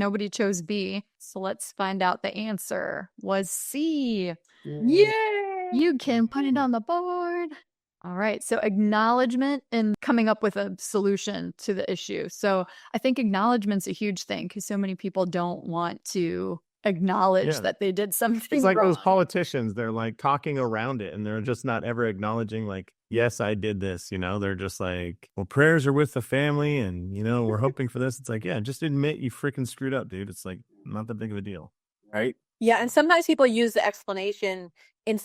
Nobody chose B. So let's find out the answer was C. Yay! You can put it on the board. All right. So acknowledgement and coming up with a solution to the issue. So I think acknowledgement's a huge thing because so many people don't want to acknowledge that they did something It's like wrong. those politicians, they're like talking around it and they're just not ever acknowledging like, yes, I did this, you know, they're just like, well, prayers are with the family and, you know, we're hoping for this. It's like, yeah, just admit you freaking screwed up, dude. It's like not that big of a deal. Right. Yeah, and sometimes people use the explanation in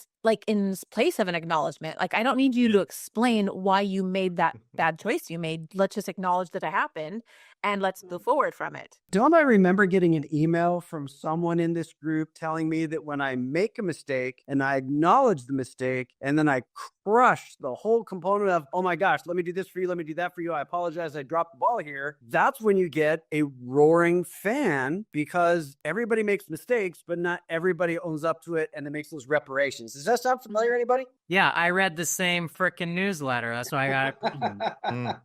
place of an acknowledgement. Like, I don't need you to explain why you made that bad choice you made. Let's just acknowledge that it happened and let's move forward from it. Don't I remember getting an email from someone in this group telling me that when I make a mistake and I acknowledge the mistake and then I crush the whole component of, oh my gosh, let me do this for you, let me do that for you, I apologize, I dropped the ball here. That's when you get a roaring fan because everybody makes mistakes, but not everybody owns up to it and it makes those reparations. Does that sound familiar to anybody? Yeah, I read the same frickin' newsletter. That's why I got it.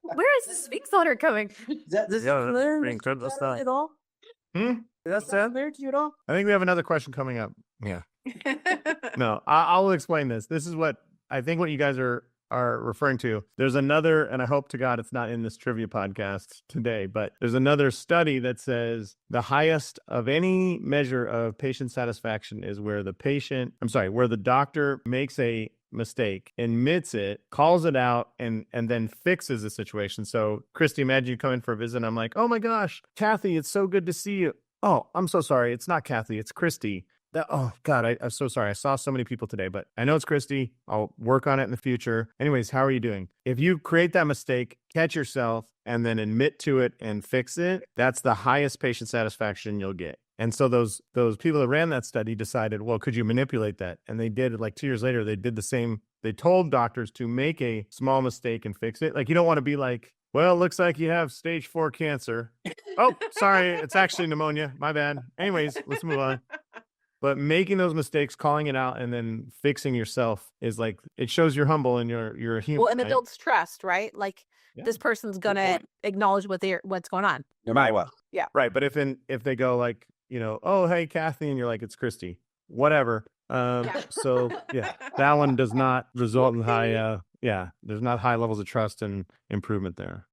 Where is this speaks letter coming? This pretty incredible stuff. at all? Hmm? Does that sound familiar to you at all? I think we have another question coming up. Yeah. No, I'll explain this. This is what I think what you guys are referring to. There's another, and I hope to God it's not in this trivia podcast today, but there's another study that says the highest of any measure of patient satisfaction is where where the doctor makes a mistake, admits it, calls it out, and then fixes the situation. So, Christy, imagine you come in for a visit and I'm like, oh my gosh, Kathy, it's so good to see you. Oh, I'm so sorry. It's not Kathy, it's Christy. Oh, God, I'm so sorry. I saw so many people today, but I know it's Christy. I'll work on it in the future. Anyways, how are you doing? If you create that mistake, catch yourself, and then admit to it and fix it, that's the highest patient satisfaction you'll get. And so those people that ran that study decided, well, could you manipulate that? And they did. Like 2 years later, they did the same. They told doctors to make a small mistake and fix it. Like, you don't want to be like, well, it looks like you have stage 4 cancer. Oh, sorry. It's actually pneumonia. My bad. Anyways, let's move on. But making those mistakes, calling it out, and then fixing yourself is like, it shows you're humble and you're a human. Well, and it builds trust, right? Like, this person's gonna acknowledge what's going on. No matter what. Yeah. Right. But if they go like, you know, oh, hey, Kathy, and you're like, it's Christy, whatever. So yeah, that one does not result in high, there's not high levels of trust and improvement there.